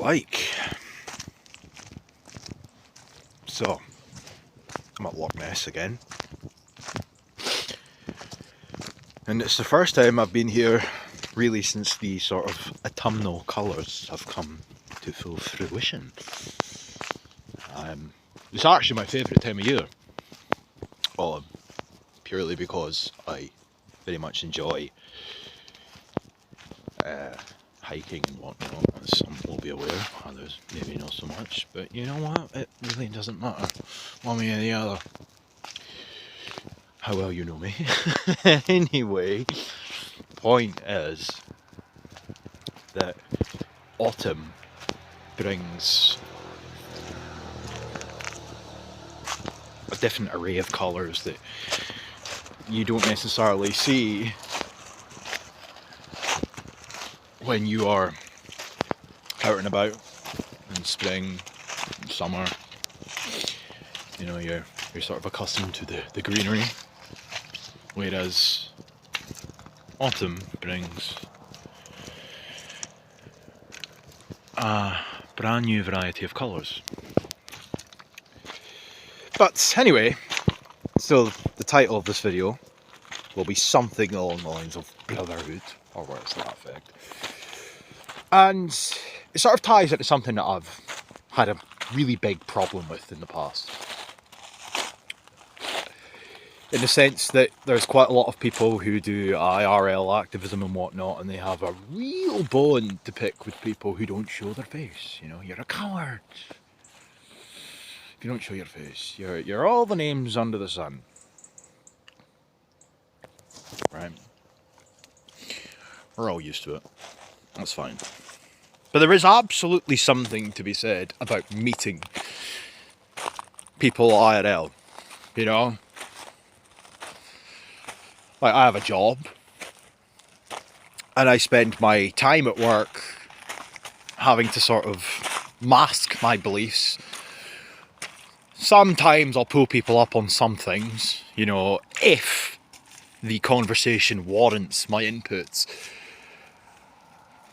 like. So, I'm at Loch Ness again. And it's the first time I've been here really since the sort of autumnal colours have come to full fruition. It's actually my favourite time of year. Purely because I very much enjoy hiking and whatnot, as some will be aware, others maybe not so much, but you know what, it really doesn't matter one way or the other how well you know me. Anyway, point is that autumn brings a different array of colours that you don't necessarily see when you are out and about in spring, summer. You know, you're sort of accustomed to the greenery, whereas autumn brings a brand new variety of colours. But anyway, so the title of this video will be something along the lines of brotherhood, or words to that effect. And it sort of ties into something that I've had a really big problem with in the past. In the sense that there's quite a lot of people who do IRL activism and whatnot, and they have a real bone to pick with people who don't show their face. You know, you're a coward if you don't show your face. You're all the names under the sun. Right? We're all used to it. That's fine. But there is absolutely something to be said about meeting people IRL, you know? Like, I have a job, and I spend my time at work having to sort of mask my beliefs. Sometimes I'll pull people up on some things, you know, if the conversation warrants my inputs.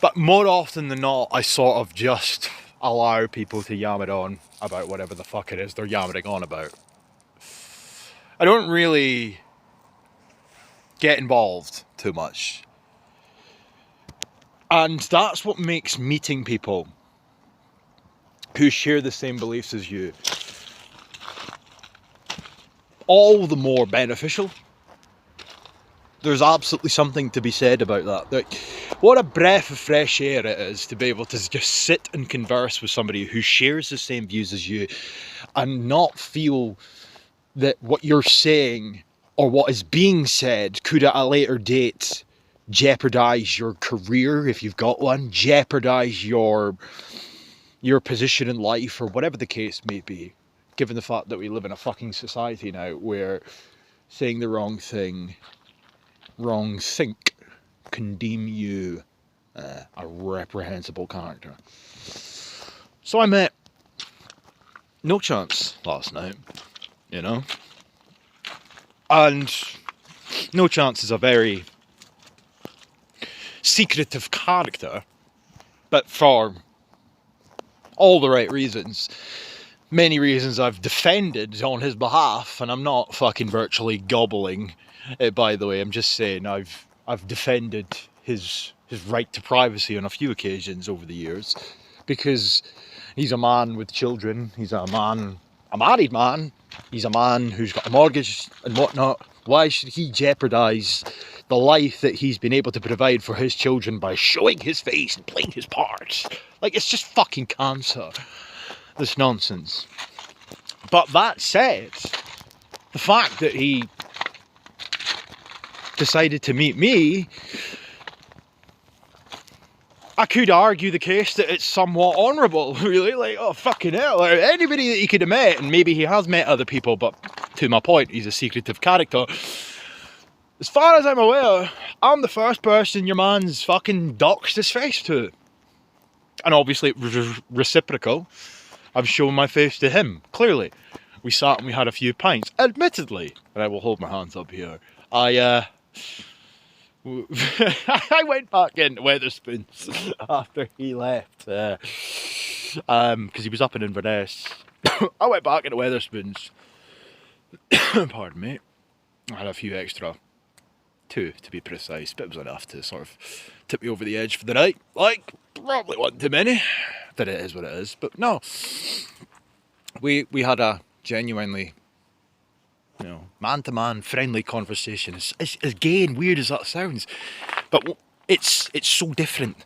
But more often than not, I sort of just allow people to yammer on about whatever the fuck it is they're yammering on about. I don't really get involved too much. And that's what makes meeting people who share the same beliefs as you all the more beneficial. There's absolutely something to be said about that. Like, what a breath of fresh air it is to be able to just sit and converse with somebody who shares the same views as you and not feel that what you're saying or what is being said could at a later date jeopardize your career, if you've got one, jeopardize your position in life, or whatever the case may be, given the fact that we live in a fucking society now where saying the wrong thing, wrong think, can deem you a reprehensible character. So I met No Chance last night, you know, and No Chance is a very secretive character, but for all the right reasons. Many reasons I've defended on his behalf, and I'm not fucking virtually gobbling it, by the way. I'm just saying I've defended his right to privacy on a few occasions over the years, because he's a man with children, he's a married man, he's a man who's got a mortgage and whatnot. Why should he jeopardise the life that he's been able to provide for his children by showing his face and playing his part? Like, it's just fucking cancer, this nonsense. But that said, the fact that he decided to meet me, I could argue the case that it's somewhat honourable, really. Like, oh, fucking hell. Like, anybody that he could have met, and maybe he has met other people, but to my point, he's a secretive character. As far as I'm aware, I'm the first person your man's fucking doxed his face to. And obviously, reciprocal. I've shown my face to him, clearly. We sat and we had a few pints. Admittedly, and I will hold my hands up here, I I went back into Weatherspoons after he left, because he was up in Inverness. I went back into Weatherspoons. Pardon me. I had a few extra, 2 to be precise, but it was enough to sort of tip me over the edge for the night. Like, probably wasn't too many, but it is what it is. But no, we had a genuinely, man-to-man friendly conversation. As gay and weird as that sounds, but it's so different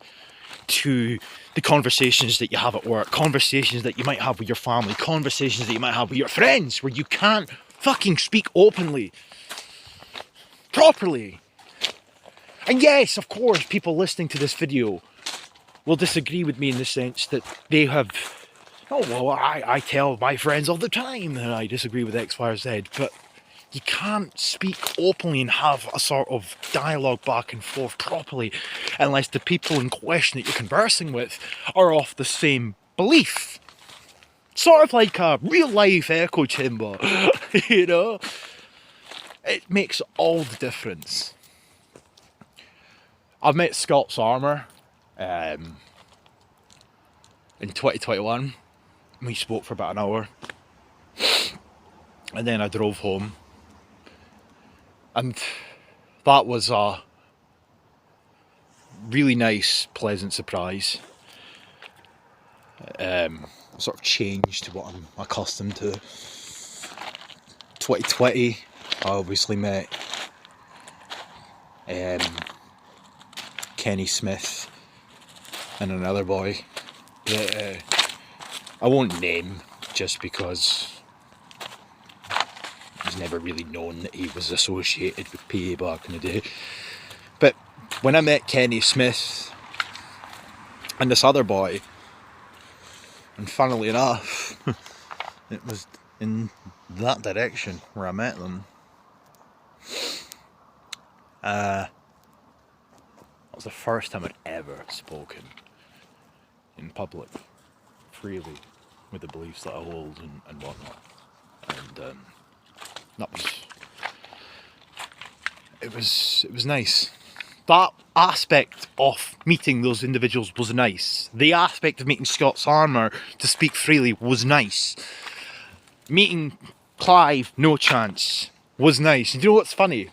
to the conversations that you have at work, conversations that you might have with your family, conversations that you might have with your friends, where you can't fucking speak openly, properly. And yes, of course, people listening to this video will disagree with me in the sense that they have, I tell my friends all the time that I disagree with X, Y, or Z, but you can't speak openly and have a sort of dialogue back and forth properly unless the people in question that you're conversing with are of the same belief. Sort of like a real life echo chamber, It makes all the difference. I've met Scott's Armour in 2021. We spoke for about an hour. And then I drove home. And that was a really nice, pleasant surprise. Sort of changed to what I'm accustomed to. 2020, I obviously met Kenny Smith and another boy that I won't name just because he's never really known that he was associated with PA back in the day. But when I met Kenny Smith and this other boy, and funnily enough, it was in that direction where I met them. That was the first time I'd ever spoken in public, freely, with the beliefs that I hold and whatnot. And it was nice. That aspect of meeting those individuals was nice. The aspect of meeting Scott's Armour to speak freely was nice. Meeting Clive, No Chance, was nice. And you know what's funny?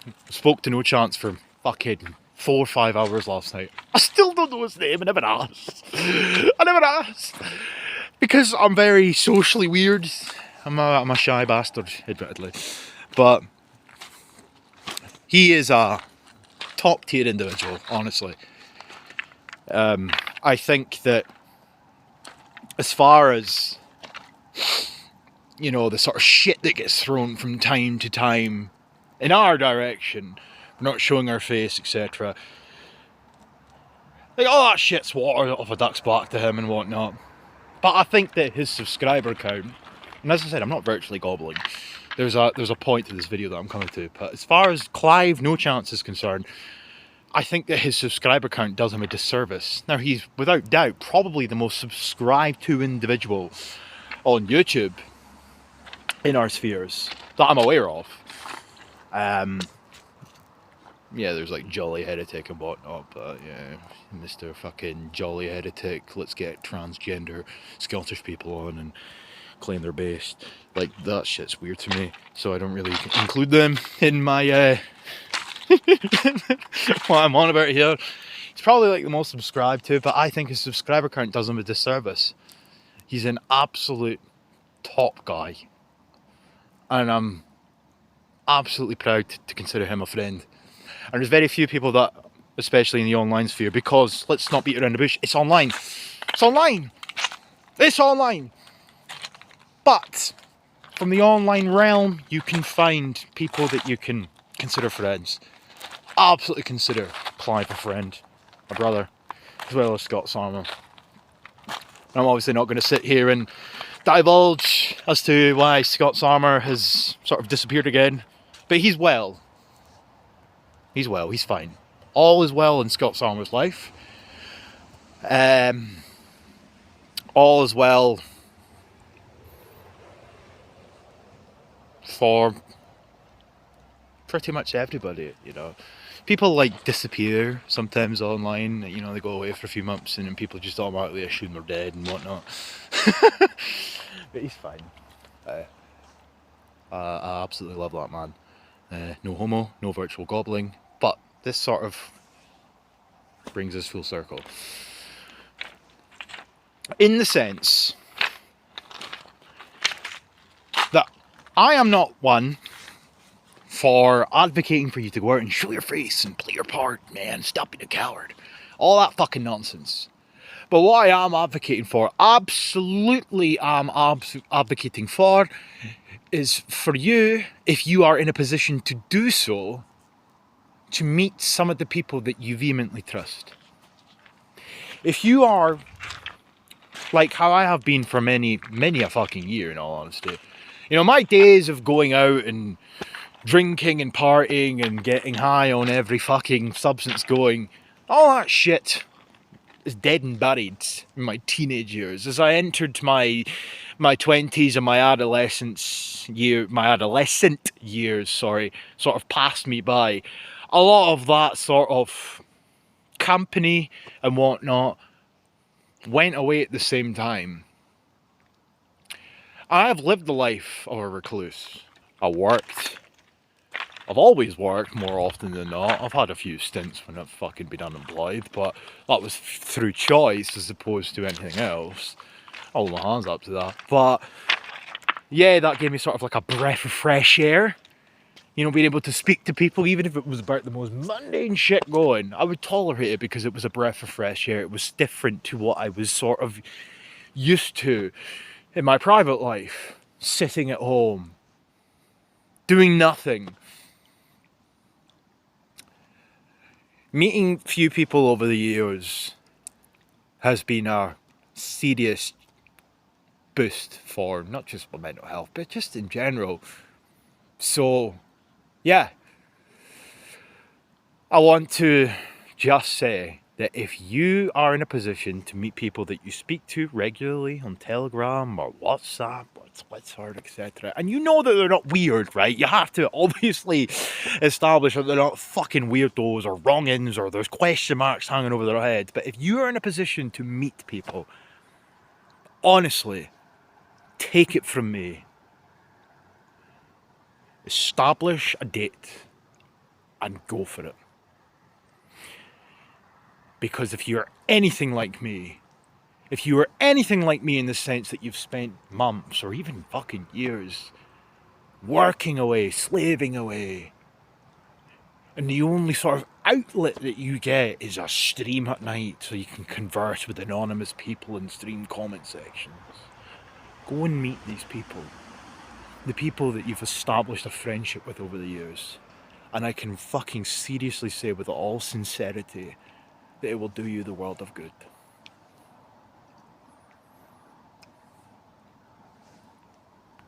I spoke to No Chance for fucking 4 or 5 hours last night. I still don't know his name. I never asked. Because I'm very socially weird. I'm a shy bastard, admittedly. But he is a top tier individual, honestly. I think that as far as, the sort of shit that gets thrown from time to time in our direction, we're not showing our face, etc. Like, all that shit's water off a duck's back to him and whatnot. But I think that his subscriber count, and as I said, I'm not virtually gobbling. There's a point to this video that I'm coming to. But as far as Clive No Chance is concerned, I think that his subscriber count does him a disservice. Now, he's without doubt probably the most subscribed to individual on YouTube in our spheres that I'm aware of. Yeah, there's like Jolly Heretic and whatnot, but yeah, Mr. fucking Jolly Heretic, let's get transgender Scottish people on and claim they're based. Like, that shit's weird to me, so I don't really include them in my what I'm on about here. He's probably like the most subscribed to, but I think his subscriber count does him a disservice. He's an absolute top guy, and I'm absolutely proud to consider him a friend. And there's very few people that, especially in the online sphere, because let's not beat around the bush, it's online. But from the online realm, you can find people that you can consider friends. Absolutely consider Clive a friend, a brother, as well as Scott's Armour. I'm obviously not going to sit here and divulge as to why Scott's Armour has sort of disappeared again, but he's well. He's well, he's fine. All is well in Scott's Armour's life. All is well for pretty much everybody, people like disappear sometimes online. You know, they go away for a few months and then people just automatically assume they're dead and whatnot. But he's fine. I absolutely love that man. No homo, no virtual gobbling, but this sort of brings us full circle. In the sense that I am not one for advocating for you to go out and show your face and play your part, man, stop being a coward. All that fucking nonsense. But what I am advocating for, absolutely am advocating for, is for you, if you are in a position to do so, to meet some of the people that you vehemently trust. If you are, like how I have been for many a fucking year, in all honesty, you know, my days of going out and drinking and partying and getting high on every fucking substance going, all that shit is dead and buried in my teenage years. As I entered my 20s and my adolescent years, sort of passed me by. A lot of that sort of company and whatnot went away at the same time. I have lived the life of a recluse. I've always worked more often than not. I've had a few stints when I've fucking been unemployed, but that was through choice as opposed to anything else. I'll hold my hands up to that. But yeah, that gave me sort of like a breath of fresh air. You know, being able to speak to people, even if it was about the most mundane shit going, I would tolerate it because it was a breath of fresh air. It was different to what I was sort of used to in my private life. Sitting at home, doing nothing. Meeting few people over the years has been a serious boost for not just my mental health, but just in general. So, yeah. I want to just say that if you are in a position to meet people that you speak to regularly on Telegram or WhatsApp or Twitter, etc., and you know that they're not weird, right? You have to obviously establish that they're not fucking weirdos or wrong-ins or there's question marks hanging over their heads. But if you are in a position to meet people, honestly, take it from me. Establish a date and go for it. Because if you're anything like me, in the sense that you've spent months or even fucking years working away, slaving away, and the only sort of outlet that you get is a stream at night so you can converse with anonymous people in stream comment sections, go and meet these people. The people that you've established a friendship with over the years. And I can fucking seriously say with all sincerity that it will do you the world of good.